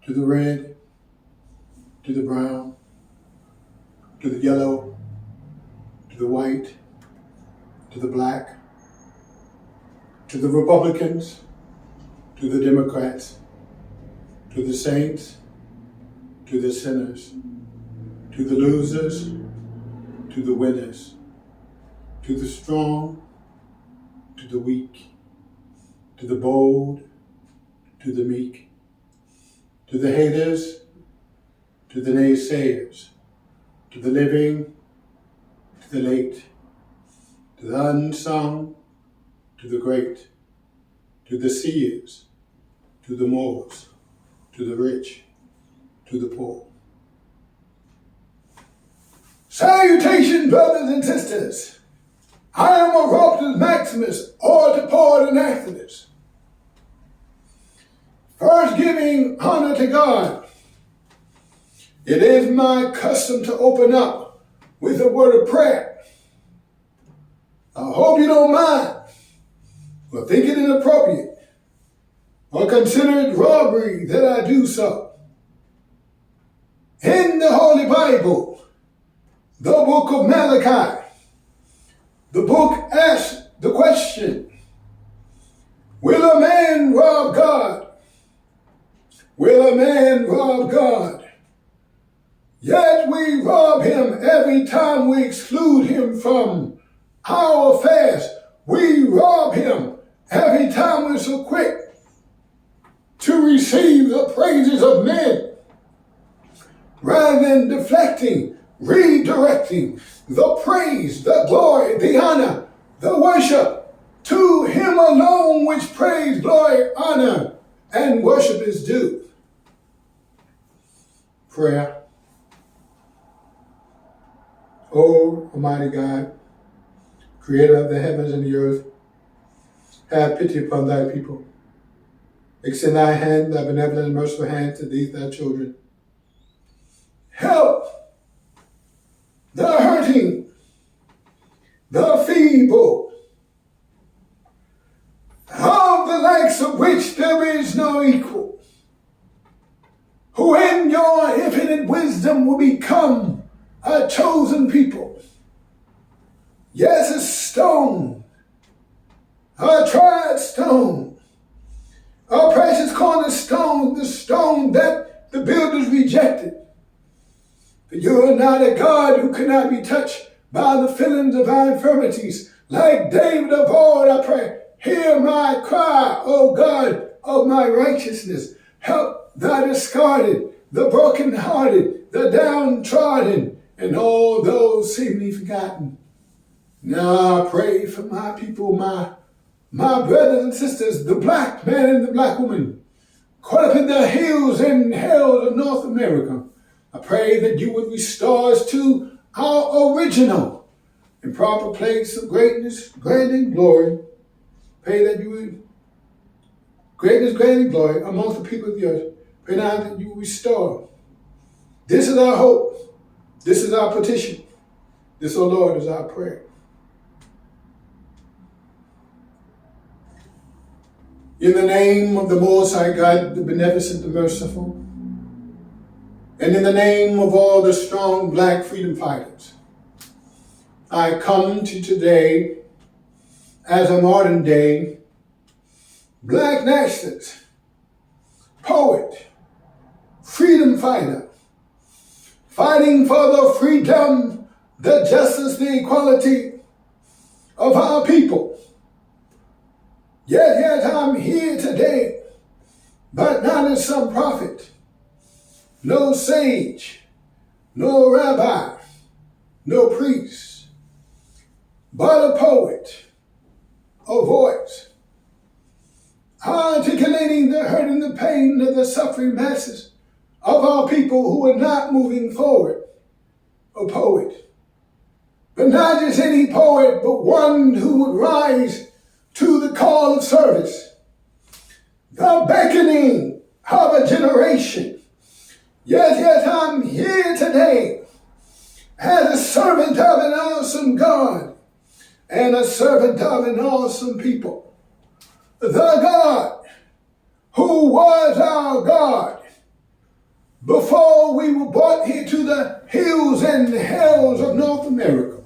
to the red, to the brown, to the yellow, to the white, to the black, to the Republicans, to the Democrats, to the saints, to the sinners, to the losers, to the winners, to the strong, to the weak, to the bold, to the meek, to the haters, to the naysayers, to the living, to the late, to the unsung, to the great, to the seers, to the Moors, to the rich, to the poor. Salutation, brothers and sisters. I am Orapotist Maximus, orator, poet, and activist. First, giving honor to God. It is my custom to open up with a word of prayer. I hope you don't mind, or think it inappropriate, or consider it robbery that I do so. In the Holy Bible, the book of Malachi, the book asks the question, will a man rob God? Will a man rob God? Yet we rob him every time we exclude him from our affairs. We rob him every time we're so quick to receive the praises of men, rather than deflecting, redirecting the praise, the glory, the honor, the worship to him alone, which praise, glory, honor, and worship is due. Prayer. O Almighty God, creator of the heavens and the earth, have pity upon thy people. Extend thy hand, thy benevolent and merciful hand to these thy children. Help the hurting, the feeble, of the likes of which there is no equal, who in your infinite wisdom will become a chosen people. Yes, a stone, a tried stone, a precious cornerstone, the stone that the builders rejected. But you are not a God who cannot be touched by the feelings of our infirmities. Like David of old, I pray, hear my cry, O God of my righteousness. Help the discarded, the brokenhearted, the downtrodden, and all those seemingly forgotten. Now I pray for my people, my brothers and sisters, the black man and the black woman, caught up in the hills and hells of North America. I pray that you would restore us to our original and proper place of greatness, grand, and glory. Pray that you would, greatness, grand, and glory amongst the people of the earth. Pray now that you will restore. This is our hope. This is our petition. This, O Lord, is our prayer. In the name of the Most High God, the beneficent, the merciful, and in the name of all the strong black freedom fighters, I come to today as a modern day black nationalist, poet, freedom fighter, fighting for the freedom, the justice, the equality of our people. Yet I'm here today, but not as some prophet, no sage, no rabbi, no priest, but a poet, a voice, articulating the hurt and the pain of the suffering masses of our people who are not moving forward. A poet, but not just any poet, but one who would rise to the call of service, the beckoning of a generation. Yes, I'm here today as a servant of an awesome God and a servant of an awesome people. The God who was our God, before we were brought here to the hills and hells of North America,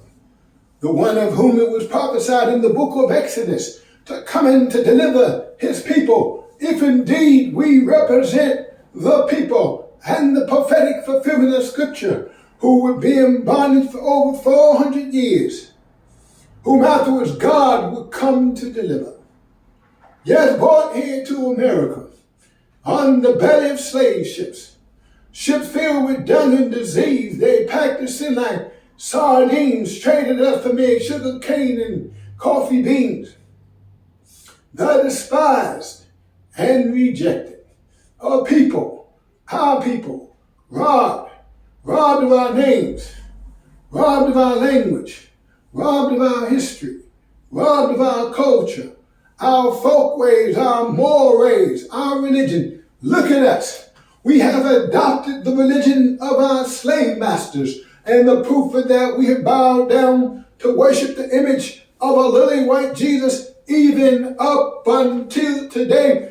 the one of whom it was prophesied in the book of Exodus to come in to deliver his people, if indeed we represent the people and the prophetic fulfillment of Scripture, who would be in bondage for over 400 years, whom afterwards God would come to deliver. Yes, brought here to America on the belly of slave ships, ships filled with dung and disease. They packed us in like sardines, traded us for mere sugar cane and coffee beans. The despised and rejected, our people, robbed of our names, robbed of our language, robbed of our history, robbed of our culture, our folkways, our mores, our religion. Look at us. We have adopted the religion of our slave masters, and the proof of that, we have bowed down to worship the image of a lily white Jesus, even up until today.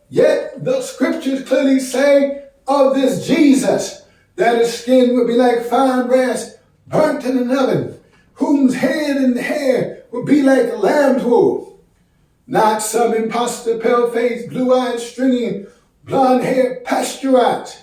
Yet the scriptures clearly say of this Jesus that his skin would be like fine brass burnt in an oven, whose head and hair would be like lamb's wool. Not some imposter, pale-faced, blue-eyed, stringy, blonde-haired, pasteurized,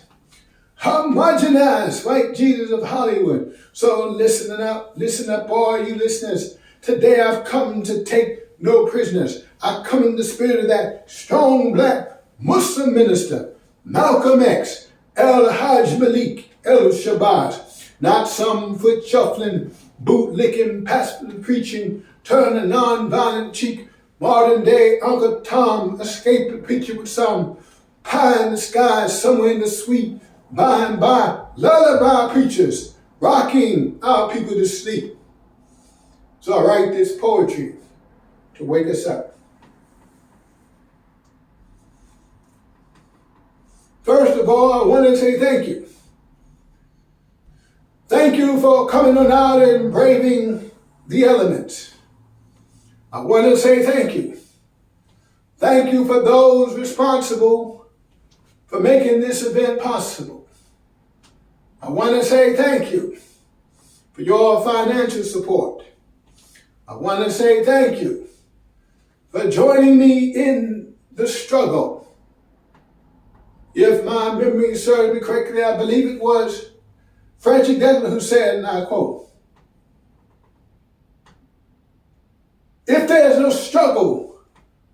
homogenized white Jesus of Hollywood. So listen up, all you listeners. Today I've come to take no prisoners. I come in the spirit of that strong black Muslim minister, Malcolm X, El Hajj Malik, El Shabazz. Not some foot-shuffling, boot-licking, pastor preaching, turn a non-violent cheek, modern-day Uncle Tom, escape the preacher with some pie in the sky somewhere in the sweet by and by, lullaby preachers rocking our people to sleep. So I write this poetry to wake us up. First of all, I want to say thank you. Thank you for coming on out and braving the elements. I want to say thank you. Thank you for those responsible for making this event possible. I want to say thank you for your financial support. I want to say thank you for joining me in the struggle. If my memory serves me correctly, I believe it was Frederick Douglass who said, and I quote, "If there is no struggle,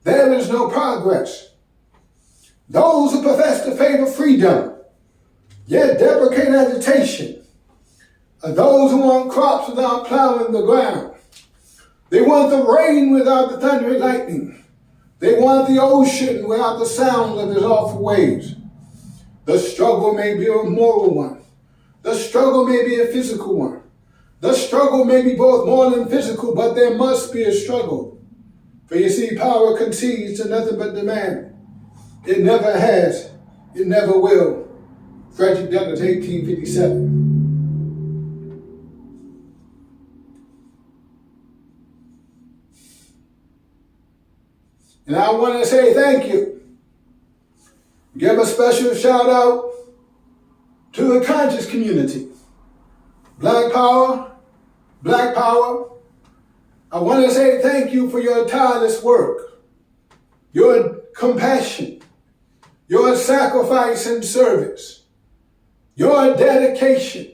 there is no progress. Those who profess to favor freedom, yet deprecate agitation, are those who want crops without plowing the ground. They want the rain without the thunder and lightning. They want the ocean without the sound of its awful waves. The struggle may be a moral one. The struggle may be a physical one. The struggle may be both moral and physical, but there must be a struggle. For you see, power concedes to nothing but demand. It never has. It never will." Frederick Douglass, 1857. And I want to say thank you. Give a special shout out to the conscious community. Black power, black power. I want to say thank you for your tireless work, your compassion, your sacrifice and service, your dedication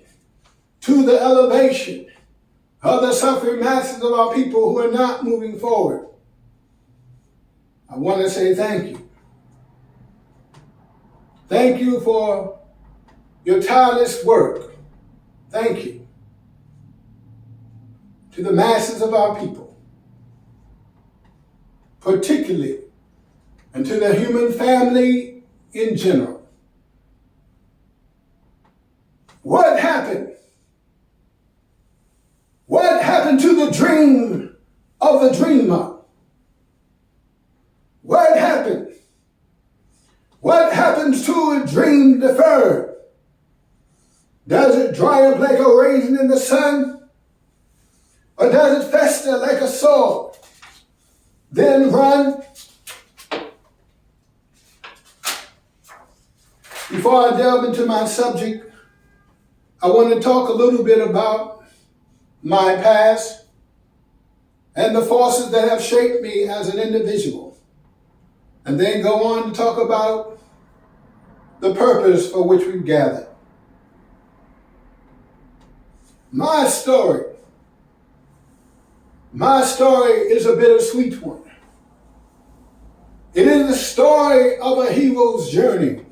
to the elevation of the suffering masses of our people who are not moving forward. I want to say thank you. Thank you for your tireless work. Thank you to the masses of our people, particularly, and to the human family in general. What happened? What happened to the dream of the dreamer? What happened? What happens to a dream deferred? Does it dry up like a raisin in the sun? Or does it fester like a sore? Then run? Before I delve into my subject, I want to talk a little bit about my past and the forces that have shaped me as an individual, and then go on to talk about the purpose for which we've gathered. My story is a bittersweet one. It is the story of a hero's journey.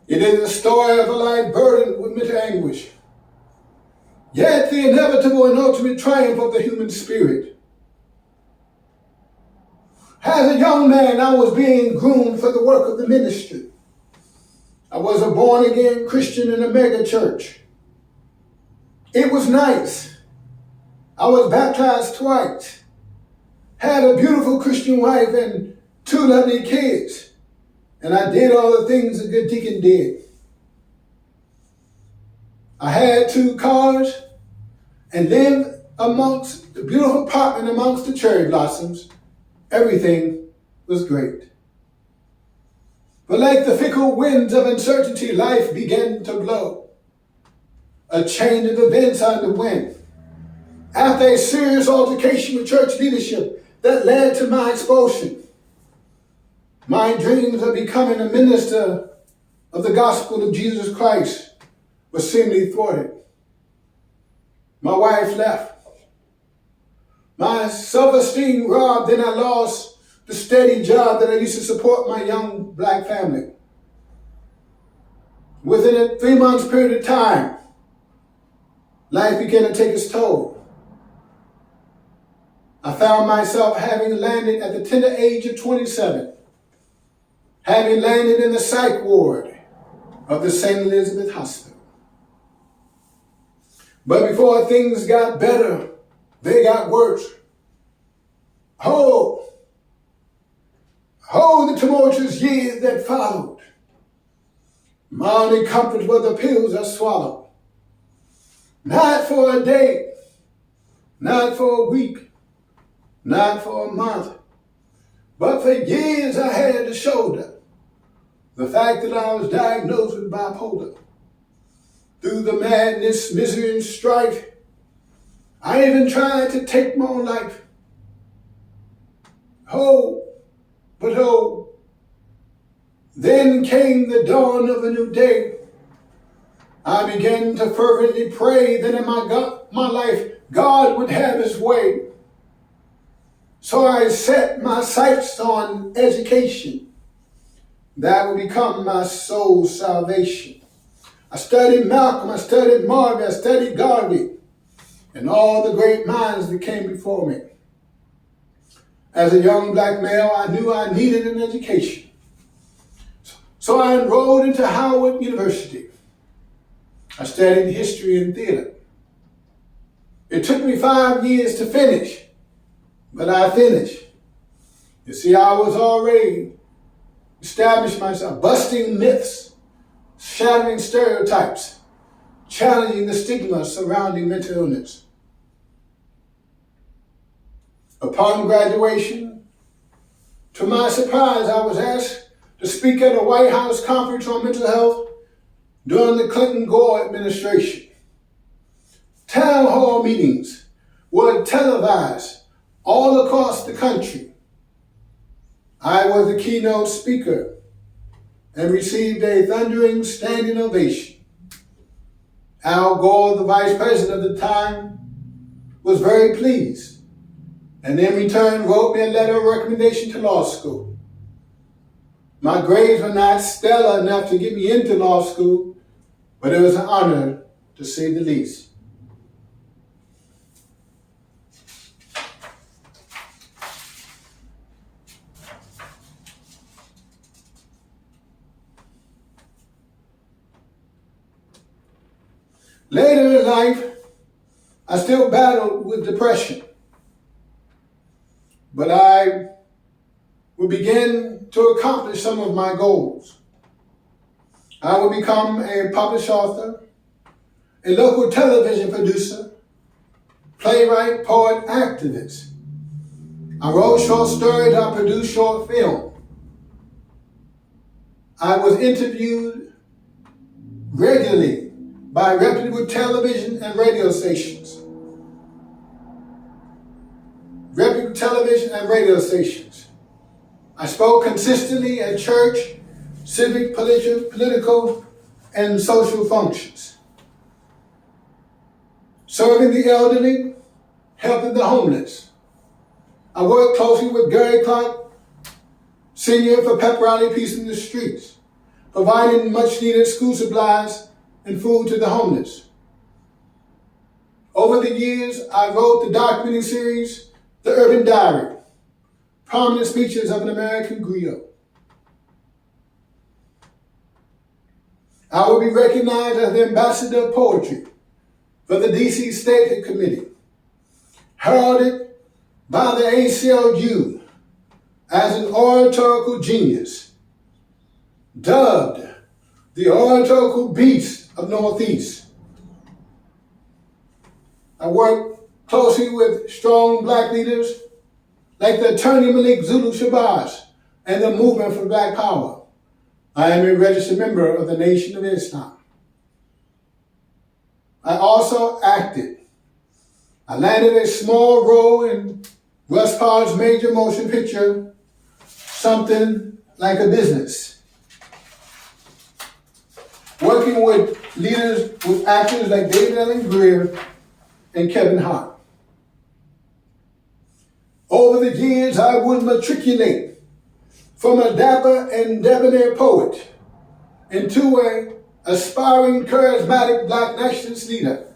It is the story of a life burdened with mental anguish, yet the inevitable and ultimate triumph of the human spirit. As a young man, I was being groomed for the work of the ministry. I was a born-again Christian in a mega church. It was nice. I was baptized twice, had a beautiful Christian wife and 2 lovely kids, and I did all the things a good deacon did. I had 2 cars and lived amongst the beautiful apartment amongst the cherry blossoms. Everything was great. But like the fickle winds of uncertainty, life began to blow. A chain of events underwent. After a serious altercation with church leadership that led to my expulsion, my dreams of becoming a minister of the gospel of Jesus Christ were seemingly thwarted. My wife left. My self-esteem robbed, and I lost the steady job that I used to support my young black family. Within a 3 months period of time, life began to take its toll. I found myself having landed at the tender age of 27, having landed in the psych ward of the St. Elizabeth Hospital. But before things got better, they got worse. Oh, the tumultuous years that followed. My only comfort were the pills I swallowed. Not for a day, not for a week, not for a month, but for years I had to shoulder the fact that I was diagnosed with bipolar. Through the madness, misery, and strife, I even tried to take my own life. Then came the dawn of a new day. I began to fervently pray that in my life, God would have his way. So I set my sights on education. That would become my soul's salvation. I studied Malcolm, I studied Marvin, I studied Garvey, and all the great minds that came before me. As a young black male, I knew I needed an education. So I enrolled into Howard University. I studied history and theater. It took me 5 years to finish, but I finished. You see, I was already established myself, busting myths, shattering stereotypes, challenging the stigma surrounding mental illness. Upon graduation, to my surprise, I was asked to speak at a White House conference on mental health during the Clinton-Gore administration. Town hall meetings were televised all across the country. I was the keynote speaker and received a thundering standing ovation. Al Gore, the vice president of the time, was very pleased, and in return wrote me a letter of recommendation to law school. My grades were not stellar enough to get me into law school, but it was an honor, to say the least. Later in life, I still battled with depression, but I would begin to accomplish some of my goals. I would become a published author, a local television producer, playwright, poet, activist. I wrote short stories, I produced short film. I was interviewed regularly by reputable television and radio stations. Reputable television and radio stations. I spoke consistently at church, civic, political, and social functions. Serving the elderly, helping the homeless. I worked closely with Gary Clark, Senior, for Pep Rally Peace in the Streets, providing much needed school supplies and food to the homeless. Over the years, I wrote the documentary series, The Urban Diary, Prominent Speeches of an American Griot. I will be recognized as the Ambassador of Poetry for the D.C. State Committee, heralded by the ACLU as an oratorical genius, dubbed the oratorical beast of Northeast. I work closely with strong Black leaders like the attorney Malik Zulu Shabazz and the Movement for Black Power. I am a registered member of the Nation of Islam. I also acted. I landed a small role in Russ Parr's major motion picture, Something Like a Business, working with actors like David Allen Greer and Kevin Hart. Over the years, I would matriculate from a dapper and debonair poet into an aspiring, charismatic Black nationalist leader.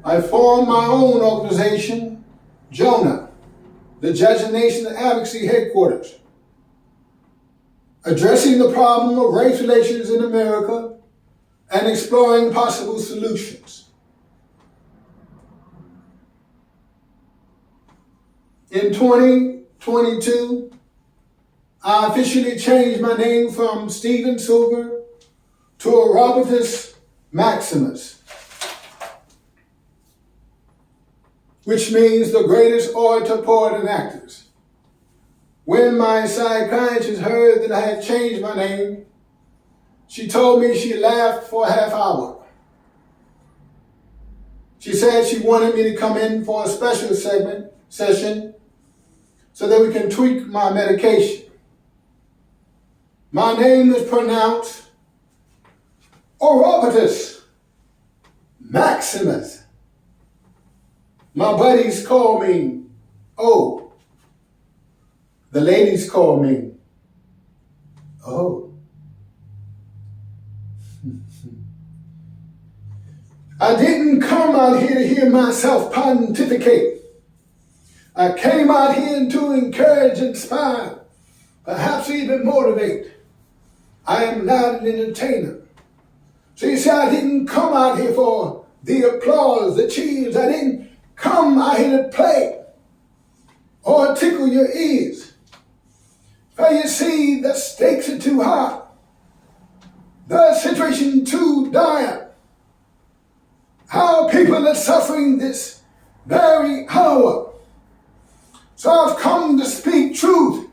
I formed my own organization, Jonah, the Judge of Nation Advocacy Headquarters, addressing the problem of race relations in America and exploring possible solutions. In 2022, I officially changed my name from Stephen Silver to Orapotist Maximus, which means the greatest orator, poet, and actors. When my psychiatrist heard that I had changed my name, she told me she laughed for a half hour. She said she wanted me to come in for a special session so that we can tweak my medication. My name is pronounced Orapotist Maximus. My buddies call me O. The ladies call me O. I didn't come out here to hear myself pontificate. I came out here to encourage, inspire, perhaps even motivate. I am not an entertainer. So you see, I didn't come out here for the applause, the cheers. I didn't come out here to play or tickle your ears. For you see, the stakes are too high. The situation too dire. How people are suffering this very hour. So I've come to speak truth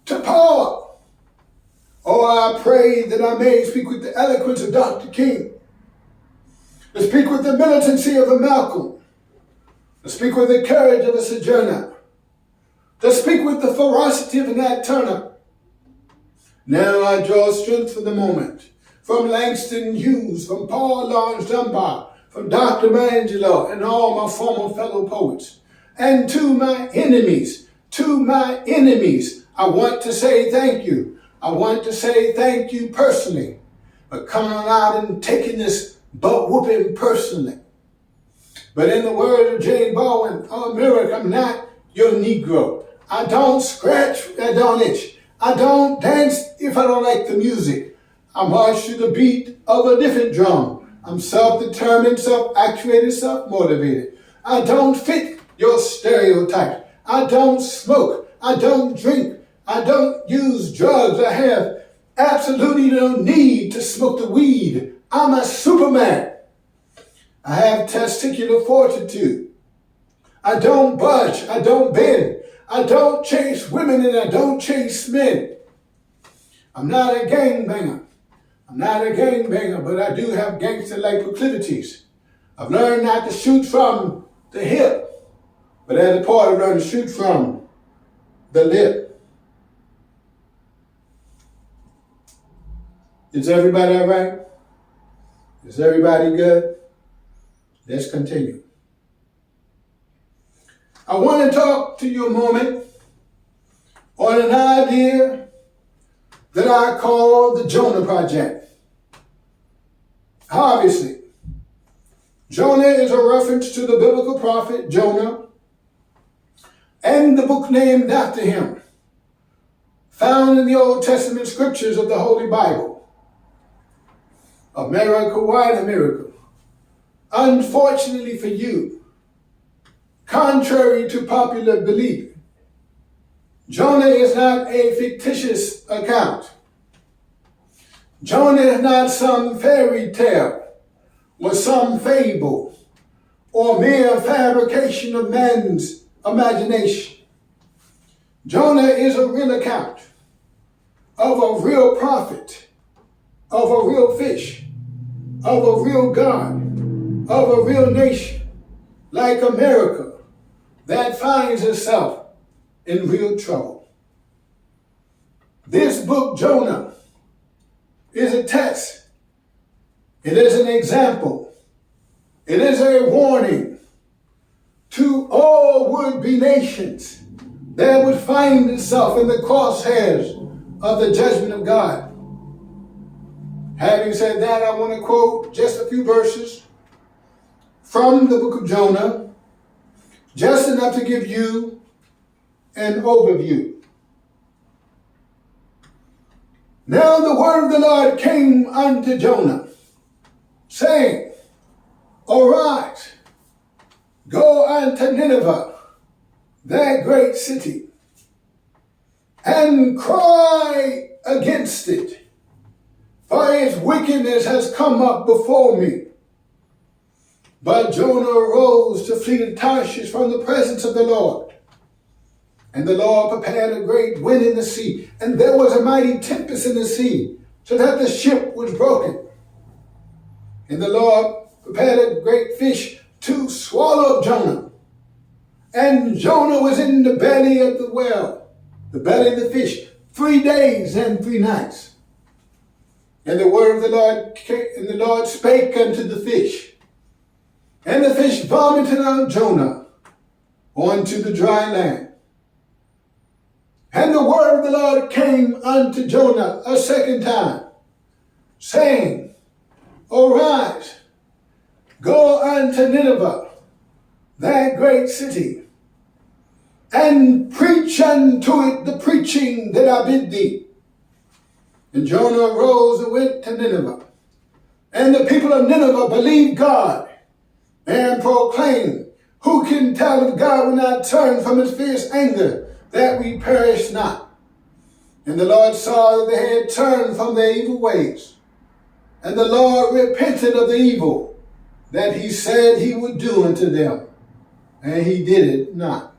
to power. Oh, I pray that I may speak with the eloquence of Dr. King, to speak with the militancy of a Malcolm, to speak with the courage of a Sojourner, to speak with the ferocity of an Nat Turner. Now I draw strength for the moment from Langston Hughes, from Paul Laurence Dunbar, from Dr. Mangelo, and all my former fellow poets. And to my enemies, I want to say thank you. I want to say thank you personally for coming out and taking this butt whooping personally. But in the words of Jane Baldwin, oh, America, I'm not your Negro. I don't scratch, I don't itch. I don't dance if I don't like the music. I march to the beat of a different drum. I'm self-determined, self-actuated, self-motivated. I don't fit your stereotypes. I don't smoke. I don't drink. I don't use drugs. I have absolutely no need to smoke the weed. I'm a Superman. I have testicular fortitude. I don't budge. I don't bend. I don't chase women and I don't chase men. I'm not a gangbanger. I'm not a gangbanger, but I do have gangster-like proclivities. I've learned not to shoot from the hip, but as a part I've learned to shoot from the lip. Is everybody all right? Is everybody good? Let's continue. I want to talk to you a moment on an idea that I call the Jonah Project. Obviously, Jonah is a reference to the biblical prophet Jonah and the book named after him, found in the Old Testament scriptures of the Holy Bible. America, why America? Unfortunately for you, contrary to popular belief, Jonah is not a fictitious account. Jonah is not some fairy tale or some fable or mere fabrication of man's imagination. Jonah is a real account of a real prophet, of a real fish, of a real God, of a real nation like America that finds itself in real trouble. This book, Jonah, is a test. It is an example. It is a warning to all would-be nations that would find itself in the crosshairs of the judgment of God. Having said that, I want to quote just a few verses from the book of Jonah, just enough to give you an overview. Now the word of the Lord came unto Jonah, saying, Arise, go unto Nineveh, that great city, and cry against it, for its wickedness has come up before me. But Jonah arose to flee to Tarshish from the presence of the Lord. And the Lord prepared a great wind in the sea, and there was a mighty tempest in the sea, so that the ship was broken. And the Lord prepared a great fish to swallow up Jonah. And Jonah was in the belly of the whale, the belly of the fish, 3 days and 3 nights. And the word of the Lord came, and the Lord spake unto the fish. And the fish vomited out Jonah onto the dry land. And the word of the Lord came unto Jonah a second time, saying, Arise, go unto Nineveh, that great city, and preach unto it the preaching that I bid thee. And Jonah arose and went to Nineveh. And the people of Nineveh believed God and proclaimed, Who can tell if God will not turn from his fierce anger, that we perish not? And the Lord saw that they had turned from their evil ways. And the Lord repented of the evil that he said he would do unto them. And he did it not.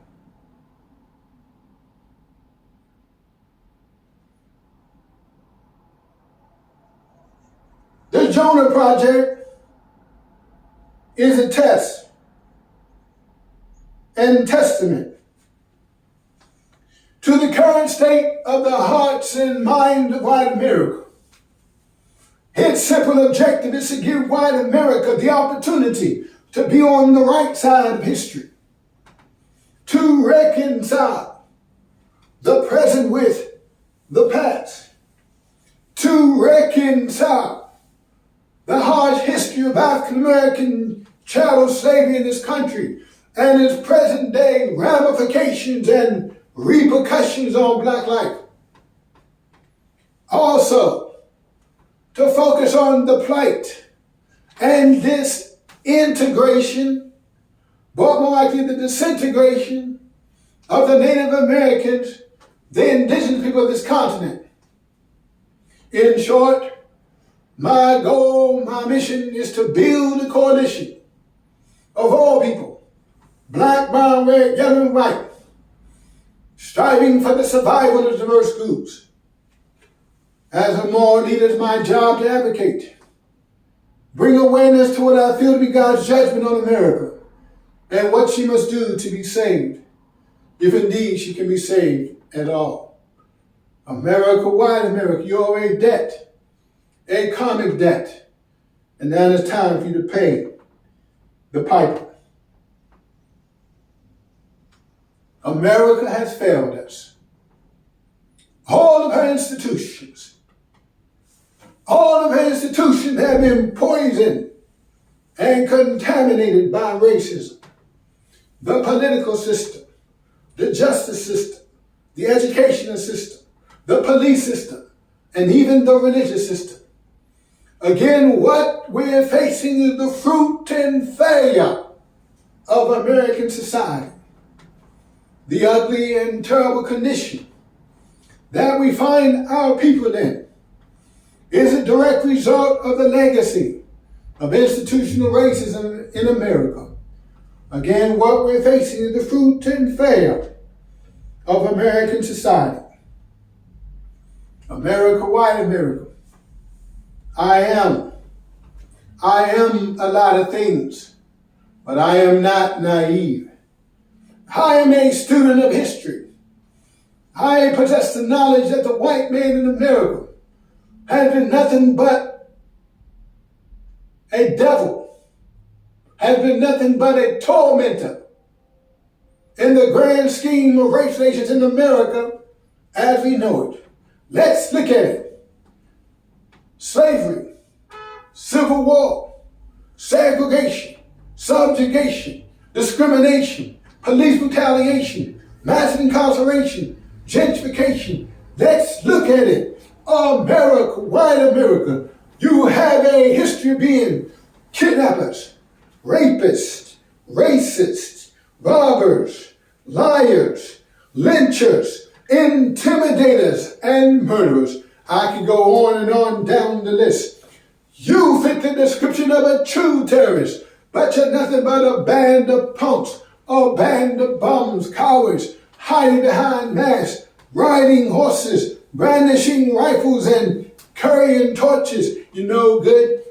The Jonah Project is a test and testament to the current state of the hearts and mind of white America. Its simple objective is to give white America the opportunity to be on the right side of history, to reconcile the present with the past, to reconcile the harsh history of African American chattel slavery in this country and its present day ramifications and repercussions on black life. Also, to focus on the plight and disintegration, but more likely the disintegration of the Native Americans, the indigenous people of this continent. In short, my goal, my mission is to build a coalition of all people, black, brown, red, yellow, and white, striving for the survival of diverse groups. As a moral leader, it's my job to advocate. Bring awareness to what I feel to be God's judgment on America and what she must do to be saved, if indeed she can be saved at all. America, white America, you owe a debt, a karmic debt, and now it's time for you to pay the piper. America has failed us. All of her institutions have been poisoned and contaminated by racism. The political system, the justice system, the educational system, the police system, and even the religious system. Again, what we're facing is the fruit and failure of American society. The ugly and terrible condition that we find our people in is a direct result of the legacy of institutional racism in America. Again, what we're facing is the fruit and failure of American society. America, white America. I am a lot of things, but I am not naive. I am a student of history. I possess the knowledge that the white man in America has been nothing but a devil, has been nothing but a tormentor in the grand scheme of race relations in America as we know it. Let's look at it. Slavery, civil war, segregation, subjugation, discrimination, police retaliation, mass incarceration, gentrification. Let's look at it. America, white America, you have a history of being kidnappers, rapists, racists, robbers, liars, lynchers, intimidators, and murderers. I can go on and on down the list. You fit the description of a true terrorist, but you're nothing but a band of punks, a band of bums, cowards, hiding behind masks, riding horses, brandishing rifles, and carrying torches. You know good,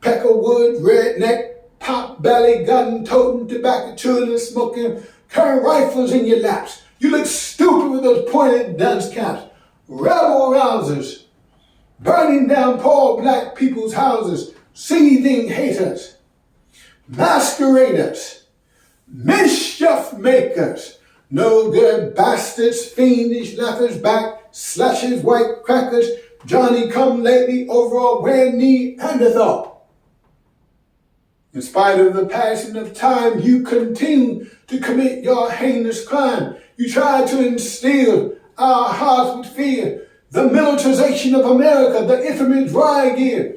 peckerwood, redneck, pot belly, gun toting, tobacco chewing, and smoking, carrying rifles in your laps. You look stupid with those pointed dunce caps. Rebel rousers, burning down poor black people's houses, seething haters, masqueraders, mischief makers, no good bastards, fiendish laughers back, slashes, white crackers, Johnny come lately, overall wear Neanderthal. In spite of the passing of time, you continue to commit your heinous crime. You try to instill our hearts with fear, the militarization of America, the infamous riot gear.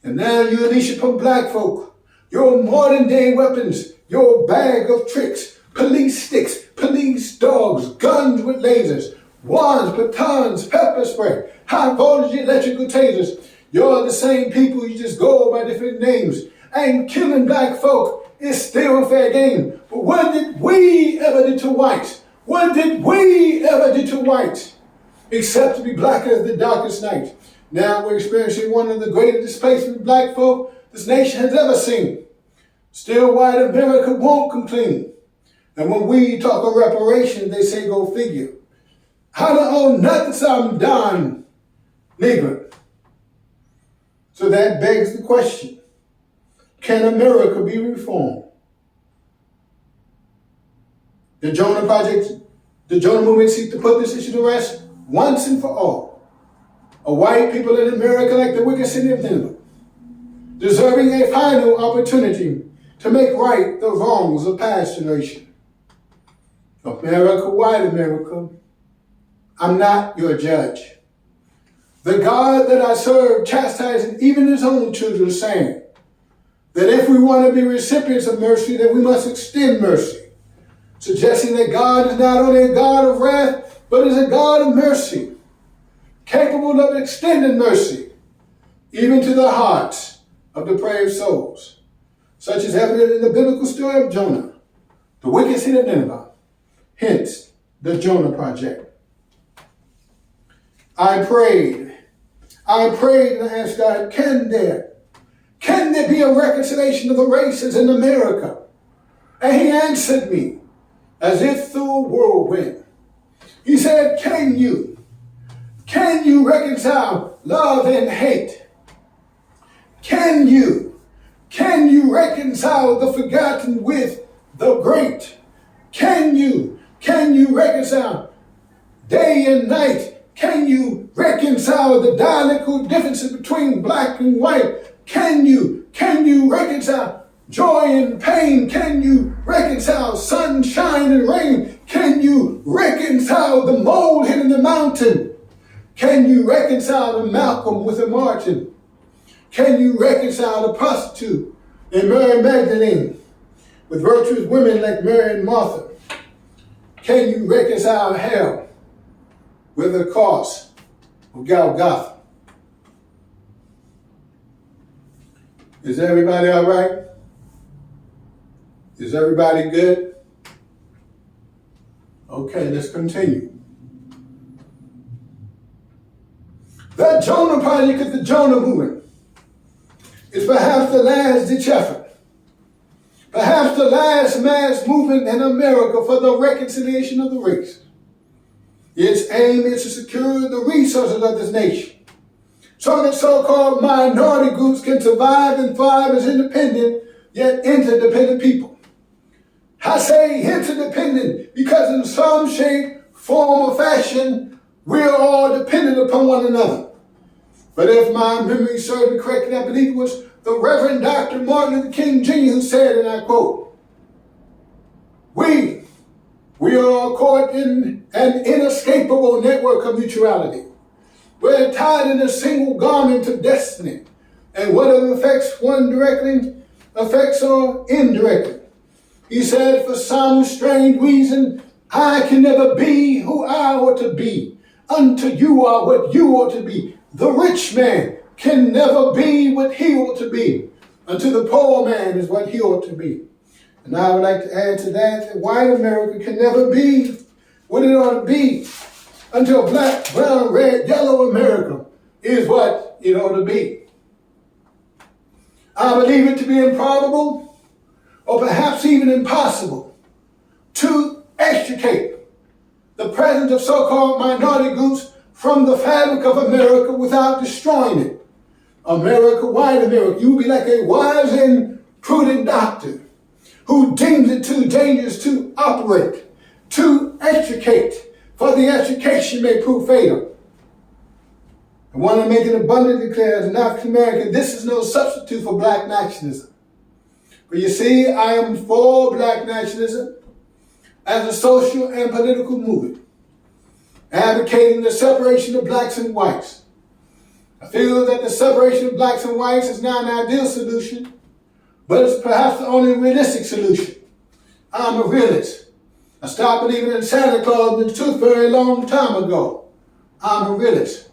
And now you unleash upon black folk your modern day weapons, your bag of tricks, police sticks, police dogs, guns with lasers, wands, batons, pepper spray, high voltage electrical tasers. You're the same people, you just go by different names. And killing black folk is still fair game. But what did we ever do to whites? What did we ever do to whites? Except to be black as the darkest night. Now we're experiencing one of the greatest displacement of black folk this nation has ever seen. Still, white America won't complain. And when we talk of reparations, they say go figure. I don't owe nothing, so I'm done, nigger. So that begs the question, can America be reformed? The Jonah Project, the Jonah movement seek to put this issue to rest once and for all. A white people in America, like the wicked city of Nineveh, deserving a final opportunity to make right the wrongs of past generation. America, white America, I'm not your judge. The God that I serve chastises even his own children, saying that if we want to be recipients of mercy, then we must extend mercy, suggesting that God is not only a God of wrath, but is a God of mercy, capable of extending mercy, even to the hearts of depraved souls, such as evident in the biblical story of Jonah, the wicked city of Nineveh, hence the Jonah Project. I prayed I prayed and I asked God, can there be a reconciliation of the races in America? And he answered me as if through a whirlwind. He said, can you reconcile love and hate? Can you reconcile the forgotten with the great? Can you reconcile day and night? Can you reconcile the dialectical differences between black and white? Can you reconcile joy and pain? Can you reconcile sunshine and rain? Can you reconcile the molehill in the mountain? Can you reconcile the Malcolm with the Martin? Can you reconcile the prostitute and Mary Magdalene with virtuous women like Mary and Martha? Can you reconcile hell with the cross of Golgotha? Is everybody all right? Is everybody good? Okay, let's continue. The Jonah Project is the Jonah movement. It's perhaps the last ditch effort, perhaps the last mass movement in America for the reconciliation of the race. Its aim is to secure the resources of this nation so that so-called minority groups can survive and thrive as independent yet interdependent people. I say interdependent because in some shape, form, or fashion, we're all dependent upon one another. But if my memory serves me correctly, I believe it was the Reverend Dr. Martin Luther King Jr. who said, and I quote, we are caught in an inescapable network of mutuality. We're tied in a single garment of destiny, and whatever affects one directly affects all indirectly. He said, for some strange reason, I can never be who I ought to be until you are what you ought to be. The rich man can never be what he ought to be until the poor man is what he ought to be. And I would like to add to that white America can never be what it ought to be until black, brown, red, yellow America is what it ought to be. I believe it to be improbable or perhaps even impossible to extricate the presence of so-called minority groups from the fabric of America without destroying it. America, white America, you will be like a wise and prudent doctor who deems it too dangerous to operate, to extricate, for the extrication may prove fatal. I want to make it abundantly clear as an African American, this is no substitute for black nationalism. But you see, I am for black nationalism as a social and political movement, advocating the separation of blacks and whites. I feel that the separation of blacks and whites is not an ideal solution, but it's perhaps the only realistic solution. I'm a realist. I stopped believing in Santa Claus and the tooth fairy a long time ago. I'm a realist.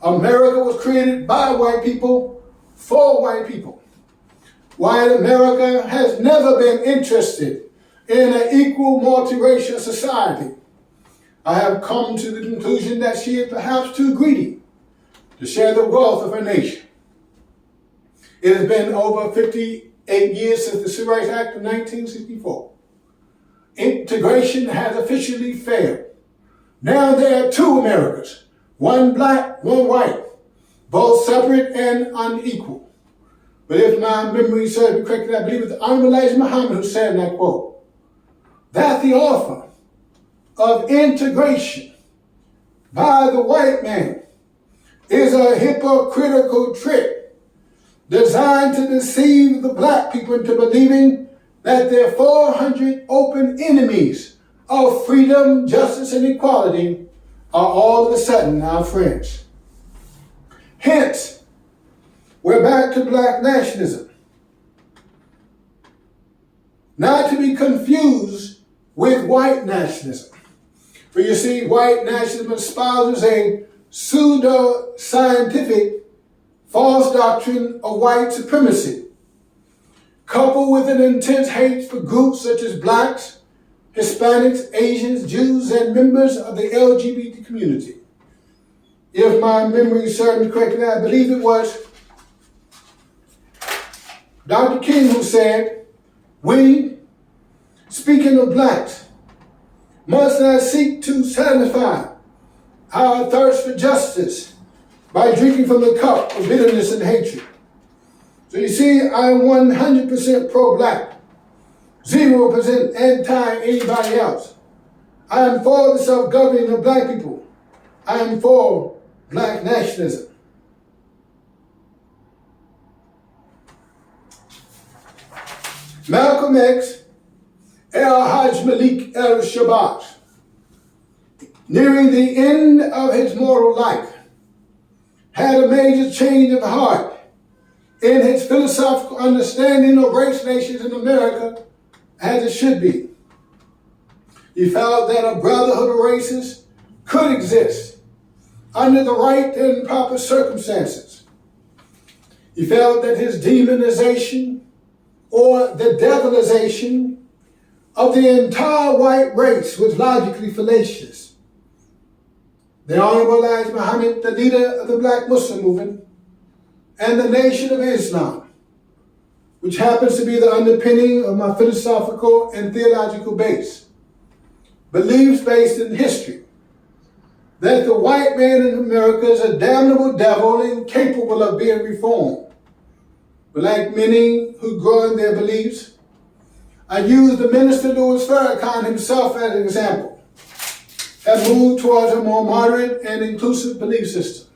America was created by white people, for white people. White America has never been interested in an equal multiracial society. I have come to the conclusion that she is perhaps too greedy to share the wealth of her nation. It has been over 58 years since the Civil Rights Act of 1964. Integration has officially failed. Now there are two Americas, one black, one white, both separate and unequal. But if my memory serves me correctly, I believe it's the Honorable Elijah Muhammad who said, and I quote, that the offer of integration by the white man is a hypocritical trick designed to deceive the black people into believing that their 400 open enemies of freedom, justice, and equality are all of a sudden our friends. Hence, we're back to black nationalism. Not to be confused with white nationalism. For you see, white nationalism espouses a pseudo-scientific false doctrine of white supremacy, coupled with an intense hate for groups such as blacks, Hispanics, Asians, Jews, and members of the LGBT community. If my memory serves me correctly, I believe it was Dr. King who said, we, speaking of blacks, must not seek to satisfy our thirst for justice by drinking from the cup of bitterness and hatred. So you see, I'm 100% pro-black, 0% anti-anybody else. I am for the self-governing of black people. I am for black nationalism. Malcolm X, El-Hajj Malik el-Shabazz, nearing the end of his mortal life, had a major change of heart in his philosophical understanding of race nations in America as it should be. He felt that a brotherhood of races could exist under the right and proper circumstances. He felt that his demonization or the devilization of the entire white race was logically fallacious. The Honorable Elijah Muhammad, the leader of the Black Muslim movement, and the Nation of Islam, which happens to be the underpinning of my philosophical and theological base, believes based in history that the white man in America is a damnable devil incapable of being reformed. But like many who grow in their beliefs, I use the Minister Louis Farrakhan himself as an example, have moved towards a more moderate and inclusive belief system.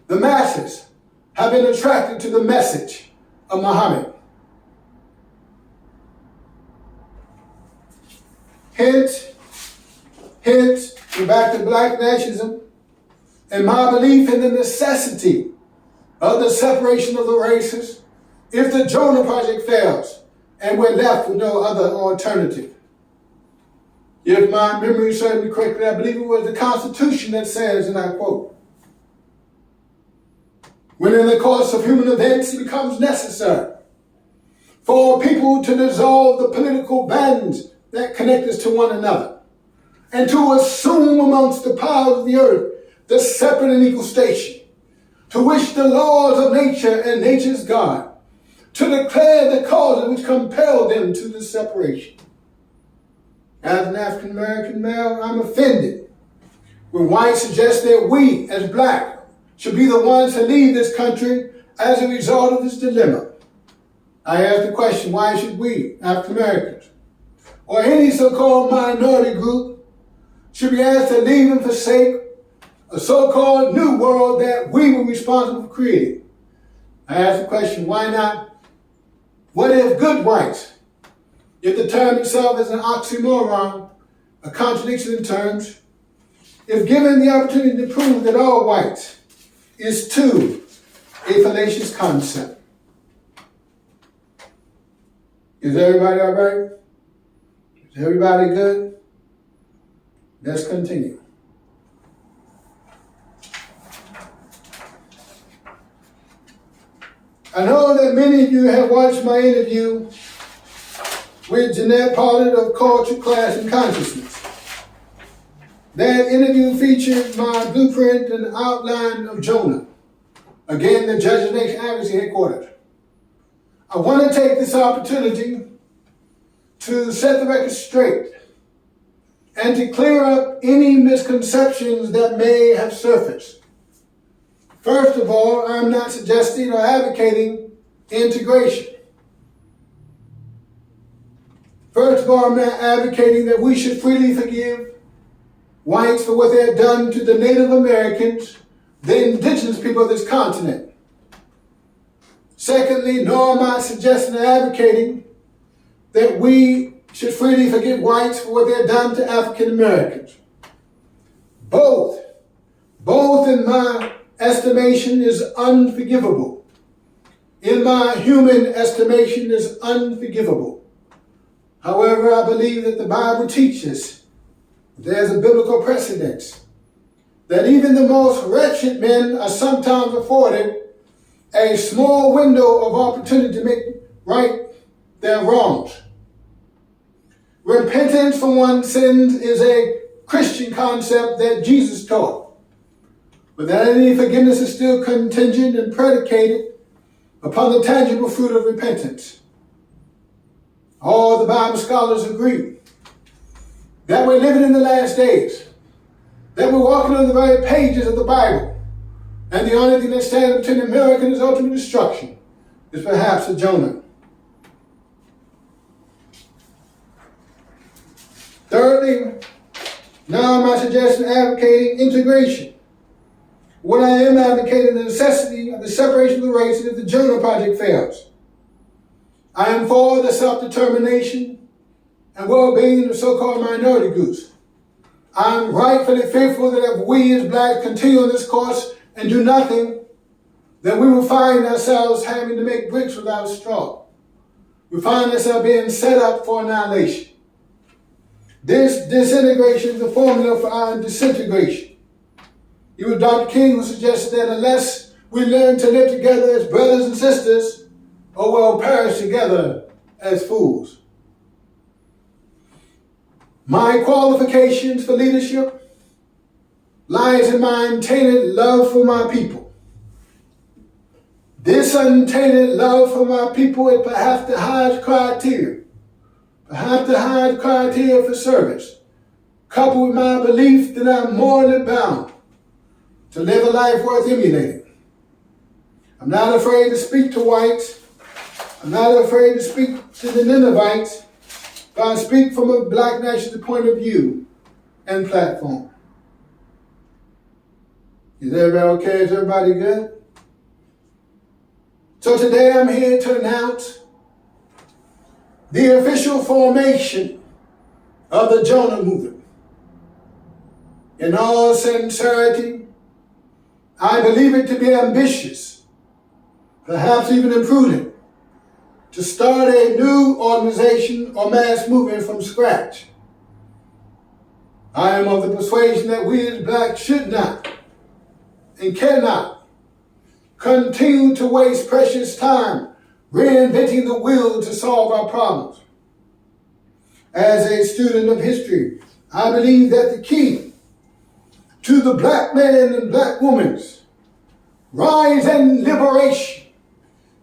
The masses have been attracted to the message of Muhammad. Hence, we're back to black nationalism and my belief in the necessity of the separation of the races if the Jonah Project fails and we're left with no other alternative. If my memory serves me correctly, I believe it was the Constitution that says, and I quote, when in the course of human events it becomes necessary for people to dissolve the political bands that connect us to one another, and to assume amongst the powers of the earth the separate and equal station, to wish the laws of nature and nature's God, to declare the causes which compel them to this separation. As an African American male, I'm offended when whites suggest that we, as black, should be the ones to leave this country as a result of this dilemma. I ask the question, why should we, African Americans, or any so-called minority group, should be asked to leave and forsake a so-called new world that we were responsible for creating? I ask the question, why not? What if good whites, if the term itself is an oxymoron, a contradiction in terms, if given the opportunity to prove that all whites is too a fallacious concept? Is everybody all right? Is everybody good? Let's continue. I know that many of you have watched my interview with Jeanette Pollard of Culture, Class, and Consciousness. That interview featured my blueprint and outline of Jonah. Again, the Judge of Nation Advocacy headquarters. I want to take this opportunity to set the record straight and to clear up any misconceptions that may have surfaced. First of all, I'm not suggesting or advocating integration. First of all, I'm not advocating that we should freely forgive whites for what they have done to the Native Americans, the indigenous people of this continent. Secondly, nor am I suggesting or advocating that we should freely forgive whites for what they have done to African Americans. Both in my estimation is unforgivable. In my human estimation is unforgivable. However, I believe that the Bible teaches there's a biblical precedent that even the most wretched men are sometimes afforded a small window of opportunity to make right their wrongs. Repentance for one's sins is a Christian concept that Jesus taught. but that any forgiveness is still contingent and predicated upon the tangible fruit of repentance. All the Bible scholars agree that we're living in the last days, that we're walking on the very pages of the Bible, and the only thing that stands between America and its ultimate destruction is perhaps a Jonah. Thirdly, now am I suggesting advocating integration. What I am advocating the necessity of the separation of the races if the Jonah Project fails. I am for the self-determination and well-being of the so-called minority groups. I am rightfully fearful that if we as blacks continue on this course and do nothing, then we will find ourselves having to make bricks without straw. We find ourselves being set up for annihilation. This disintegration is the formula for our disintegration. It was Dr. King who suggested that unless we learn to live together as brothers and sisters, or we'll perish together as fools. My qualifications for leadership lies in my untainted love for my people. This untainted love for my people is perhaps the highest criteria for service, coupled with my belief that I'm morally bound to live a life worth emulating. I'm not afraid to speak to whites. I'm not afraid to speak to the Ninevites, but I speak from a black nationalist point of view and platform. Is everybody okay? Is everybody good? So today I'm here to announce the official formation of the Jonah movement. In all sincerity, I believe it to be ambitious, perhaps even imprudent, to start a new organization or mass movement from scratch. I am of the persuasion that we as blacks should not and cannot continue to waste precious time reinventing the wheel to solve our problems. As a student of history, I believe that the key to the black man and black woman's rise and liberation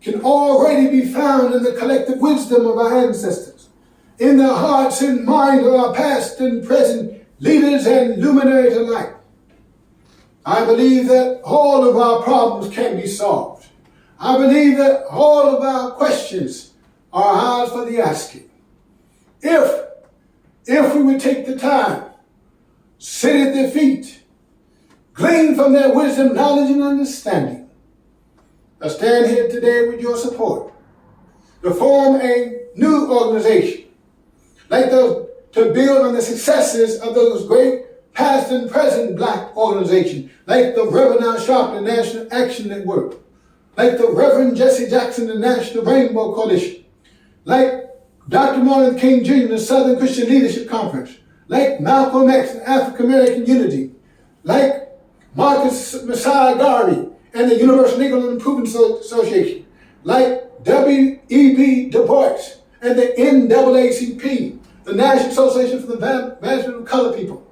can already be found in the collective wisdom of our ancestors, in the hearts and minds of our past and present leaders and luminaries alike. I believe that all of our problems can be solved. I believe that all of our questions are ours for the asking. If we would take the time, sit at their feet, glean from their wisdom, knowledge, and understanding, I stand here today with your support to form a new organization, to build on the successes of those great past and present black organizations, like the Reverend Al Sharpton National Action Network, like the Reverend Jesse Jackson, the National Rainbow Coalition, like Dr. Martin Luther King Jr., the Southern Christian Leadership Conference, like Malcolm X and African American Unity, like Marcus Messiah Garvey and the Universal Legal Improvement Association, like W.E.B. Du Bois and the NAACP, the National Association for the Advancement of Colored People,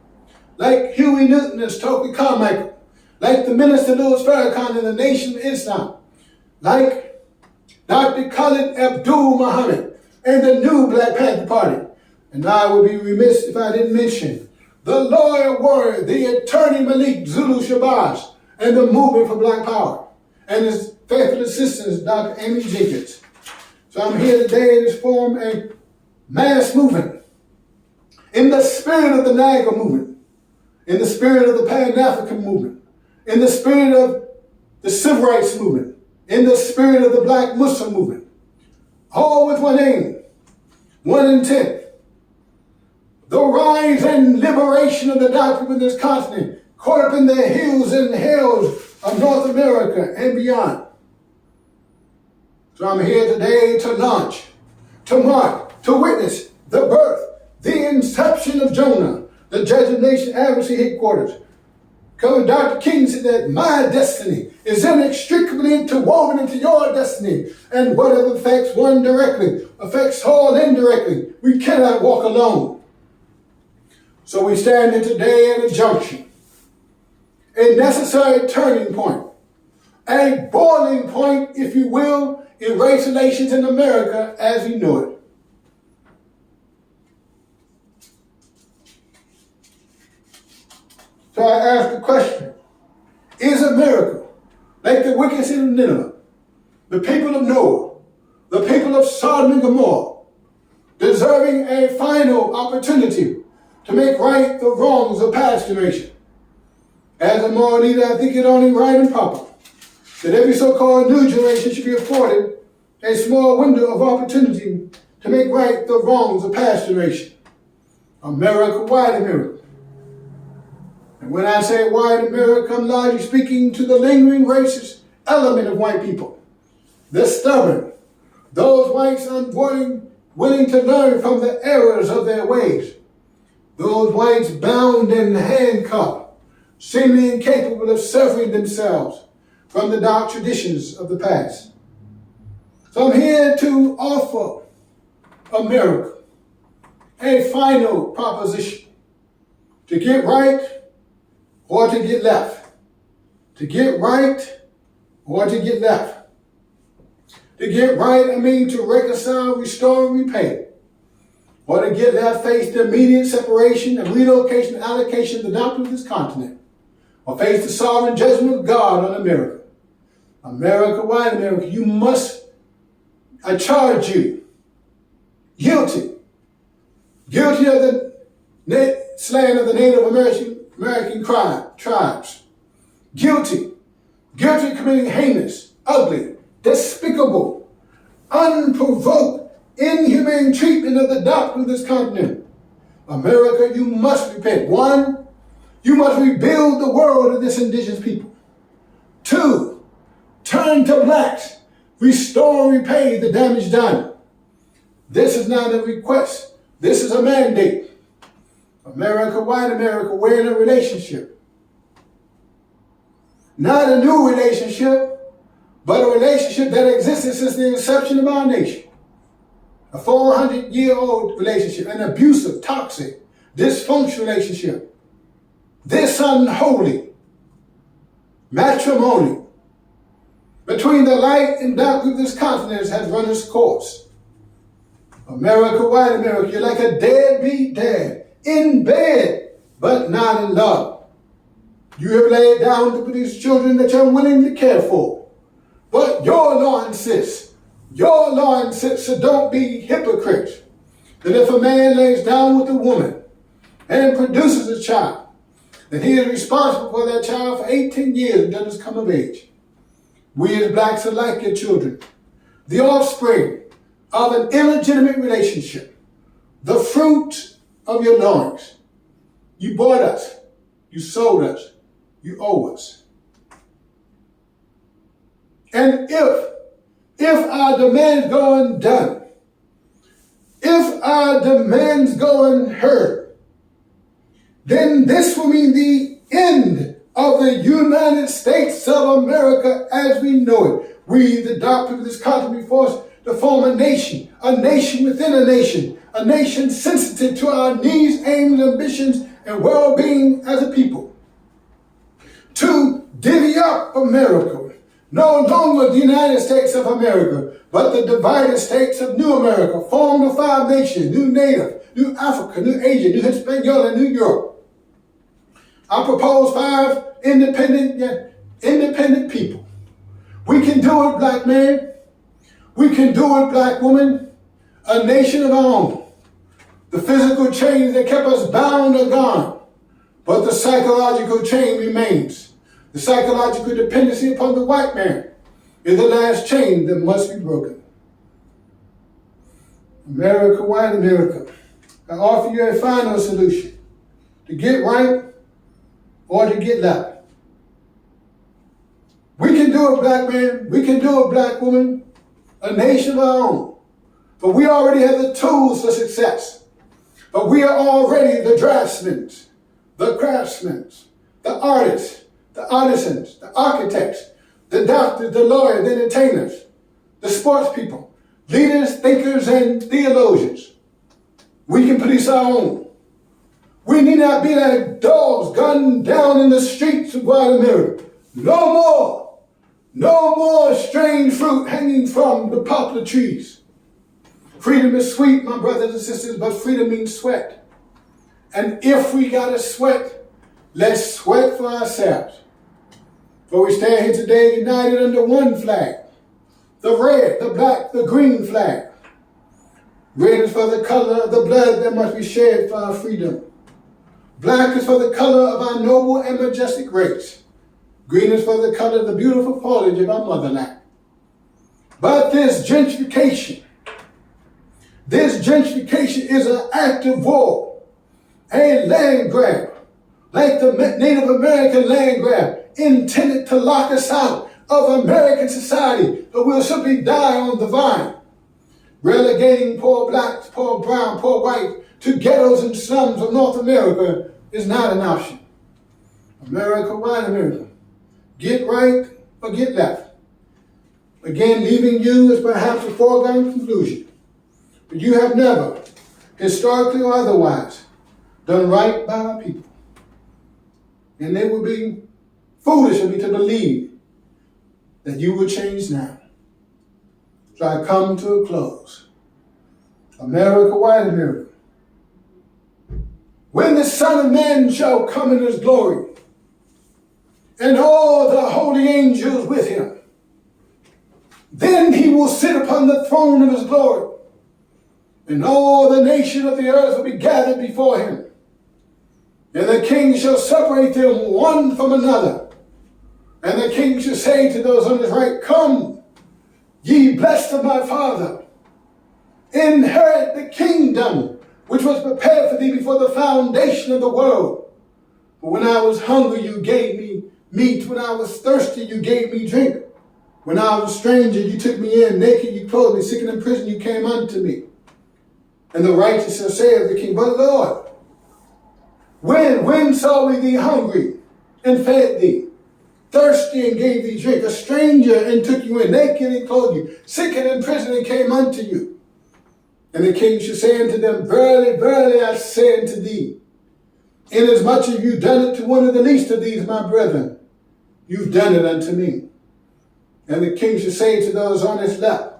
like Huey Newton and Stokely Carmichael, like the Minister Louis Farrakhan and the Nation of Islam, like Dr. Khalid Abdul Muhammad and the new Black Panther Party. And I would be remiss if I didn't mention the lawyer warrior, the attorney Malik Zulu Shabazz, and the movement for Black Power, and his faithful assistant, Dr. Amy Jenkins. So I'm here today to form a mass movement in the spirit of the NAGA movement, in the spirit of the Pan-African movement, in the spirit of the Civil Rights movement, in the spirit of the Black Muslim movement, all with one aim, one intent: the rise and liberation of the doctrine of this continent, caught up in the hills and hells of North America and beyond. So I'm here today to launch, to mark, to witness the birth, the inception of Jonah, the Judge of Nation Advocacy Headquarters. Because Dr. King said that my destiny is inextricably interwoven into your destiny, and whatever affects one directly affects all indirectly. We cannot walk alone. So we stand here today at a junction. a necessary turning point, a boiling point, if you will, in race relations in America as we know it. So I ask the question, is America, like the wicked city of Nineveh, the people of Noah, the people of Sodom and Gomorrah, deserving a final opportunity to make right the wrongs of past generation? As a moral leader, I think it only right and proper that every so-called new generation should be afforded a small window of opportunity to make right the wrongs of past generation. America, white America. And when I say white America, I'm largely speaking to the lingering racist element of white people. The stubborn, those whites unwilling to learn from the errors of their ways. Those whites bound and handcuffed, seemingly incapable of severing themselves from the dark traditions of the past. So I'm here to offer America a final proposition: to get right or to get left. To get right or to get left. To get right, I mean to reconcile, restore, and repay. Or to get left, face the immediate separation and relocation and allocation of the doctrine of this continent. Or face the sovereign judgment of God on America. America, white America, you must, I charge you, guilty of the slaying of the Native American tribes. Guilty of committing heinous, ugly, despicable, unprovoked, inhumane treatment of the doctrine of this continent. America, you must repent. 1, you must rebuild the world of this indigenous people. 2, turn to blacks, restore and repay the damage done. This is not a request. This is a mandate. America, white America, we're in a relationship. Not a new relationship, but a relationship that existed since the inception of our nation. A 400-year-old relationship, an abusive, toxic, dysfunctional relationship. This unholy matrimony between the light and dark of this continent has run its course. America, white America, you're like a deadbeat dad, in bed, but not in love. You have laid down to produce children that you're willing to care for. But your law insists, so don't be hypocrites, that if a man lays down with a woman and produces a child, that he is responsible for that child for 18 years until it's come of age. We as blacks are like your children, the offspring of an illegitimate relationship, the fruit of your loins. You bought us, you sold us, you owe us. And if our demands go undone, if our demands go unheard, then this will mean the end of the United States of America as we know it. We, the doctrine of this continent, be forced to form a nation within a nation sensitive to our needs, aims, ambitions, and well-being as a people. To divvy up America, no longer the United States of America, but the divided states of New America, formed of 5 nations: New Native, New Africa, New Asia, New Hispaniola, New Europe. I propose 5 independent people. We can do it, black man. We can do it, black woman. A nation of our own. The physical chains that kept us bound are gone, but the psychological chain remains. The psychological dependency upon the white man is the last chain that must be broken. America, white America, I offer you a final solution: to get right or to get left. We can do it, black man. We can do it, black woman. A nation of our own. But we already have the tools for success. But we are already the draftsmen, the craftsmen, the artists, the artisans, the architects, the doctors, the lawyers, the entertainers, the sports people, leaders, thinkers, and theologians. We can produce our own. We need not be like dogs gunned down in the streets of white America. No more strange fruit hanging from the poplar trees. Freedom is sweet, my brothers and sisters, but freedom means sweat. And if we gotta sweat, let's sweat for ourselves. For we stand here today united under one flag. The red, the black, the green flag. Red is for the color of the blood that must be shed for our freedom. Black is for the color of our noble and majestic race. Green is for the color of the beautiful foliage of our motherland. But this gentrification is an act of war, a land grab, like the Native American land grab, intended to lock us out of American society, but we'll simply die on the vine. Relegating poor blacks, poor brown, poor white to ghettos and slums of North America is not an option. America, white America, get right or get left. Again, leaving you is perhaps a foregone conclusion, but you have never, historically or otherwise, done right by our people. And it would be foolish of me to believe that you will change now. So I come to a close. America, white America. When the Son of Man shall come in his glory, and all the holy angels with him, then he will sit upon the throne of his glory, and all the nations of the earth will be gathered before him. And the king shall separate them one from another. And the king shall say to those on his right, come, ye blessed of my Father, inherit the kingdom which was prepared for thee before the foundation of the world. For when I was hungry, you gave me meat. When I was thirsty, you gave me drink. When I was a stranger, you took me in. Naked, you clothed me. Sick and in prison, you came unto me. And the righteous shall say of the king, but Lord, when saw we thee hungry and fed thee? Thirsty and gave thee drink, a stranger and took you in, naked and clothed you, sick and in prison and came unto you. And the king shall say unto them, verily, verily, I say unto thee, inasmuch as you've done it to one of the least of these, my brethren, you've done it unto me. And the king shall say to those on his left,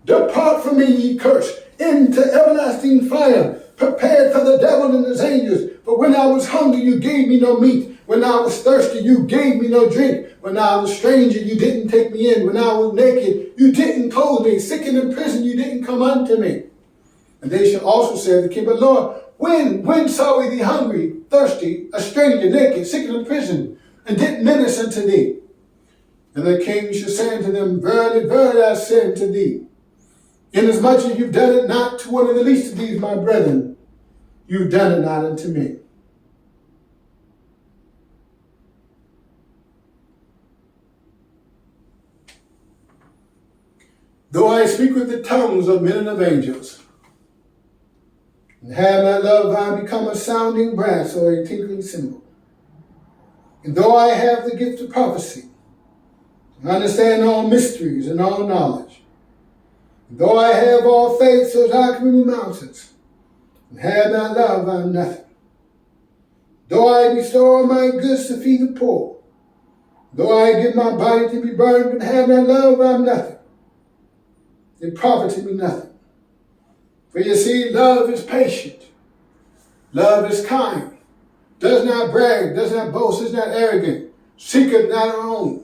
depart from me, ye cursed, into everlasting fire, prepared for the devil and his angels. For when I was hungry, you gave me no meat. When I was thirsty, you gave me no drink. When I was a stranger, you didn't take me in. When I was naked, you didn't clothe me. Sick and in prison, you didn't come unto me. And they shall also say to the king, but Lord, when saw we thee hungry, thirsty, a stranger, naked, sick and in prison, and didn't minister unto thee? And the king shall say unto them, verily, verily, I say unto thee, inasmuch as you've done it not to one of the least of these, my brethren, you've done it not unto me. Though I speak with the tongues of men and of angels, and have not love, I become a sounding brass or a tinkling cymbal. And though I have the gift of prophecy, and understand all mysteries and all knowledge, and though I have all faith so that I can remove mountains, and have not love, I am nothing. Though I bestow all my goods to feed the poor, though I give my body to be burned, but have not love, I am nothing. It profited me nothing. For you see, love is patient. Love is kind. Does not brag, does not boast, is not arrogant. Seeketh not her own.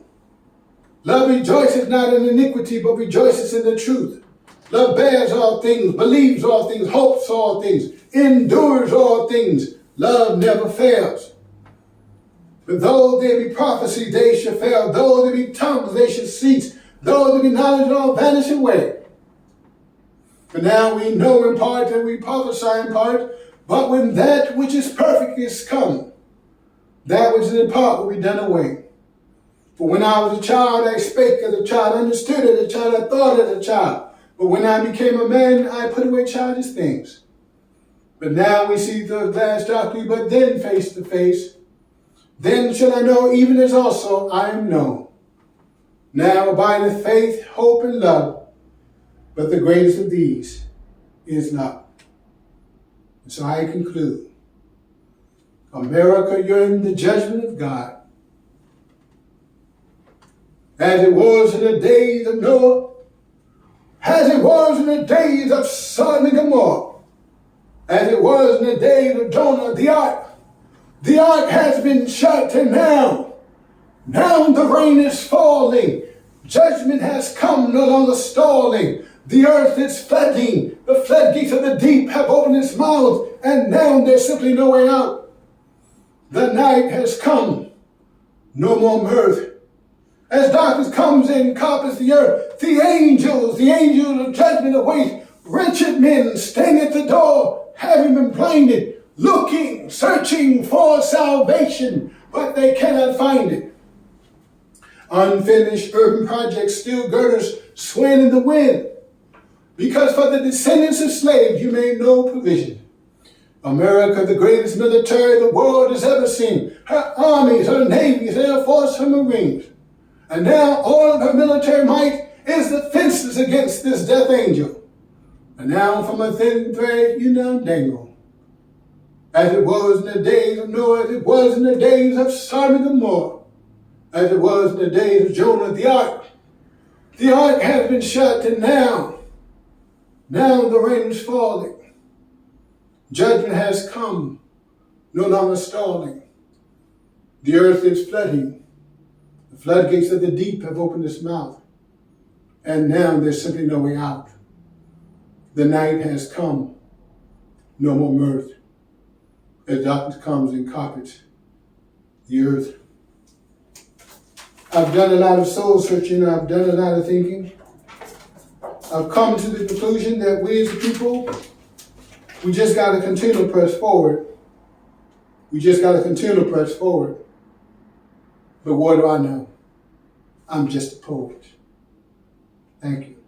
Love rejoices not in iniquity, but rejoices in the truth. Love bears all things, believes all things, hopes all things, endures all things. Love never fails. But though there be prophecy, they shall fail. Though there be tongues, they shall cease. Though there be knowledge, all vanish away. For now we know in part and we prophesy in part, but when that which is perfect is come, that which is in part will be done away. For when I was a child, I spake as a child, understood as a child, I thought as a child. But when I became a man, I put away childish things. But now we see through a glass darkly, but then face to face. Then shall I know, even as also I am known. Now abideth faith, hope, and love. But the greatest of these is love. And so I conclude. America, you're in the judgment of God. As it was in the days of Noah, as it was in the days of Sodom and Gomorrah, as it was in the days of Jonah, the ark. The ark has been shut, and now the rain is falling. Judgment has come, no longer stalling. The earth is flooding. The floodgates of the deep have opened its mouth, and now there's simply no way out. The night has come, no more mirth. As darkness comes and carpets the earth, the angels of judgment await. Wretched men stand at the door, having been blinded, looking, searching for salvation, but they cannot find it. Unfinished urban projects, steel girders swaying in the wind, because for the descendants of slaves you made no provision. America, the greatest military the world has ever seen, her armies, her navies, air force, her marines. And now all of her military might is defenseless against this death angel. And now from a thin thread you now dangle. As it was in the days of Noah, as it was in the days of Sodom and Gomorrah, as it was in the days of Jonah, the ark. The ark has been shut, and now the rain is falling. Judgment has come, no longer stalling. The earth is flooding. The floodgates of the deep have opened its mouth, and now there's simply no way out. The night has come, no more mirth, as darkness comes and carpets the earth. I've done a lot of soul searching. I've done a lot of thinking. I've come to the conclusion that we as a people, we just got to continue to press forward. We just got to continue to press forward. But what do I know? I'm just a poet. Thank you.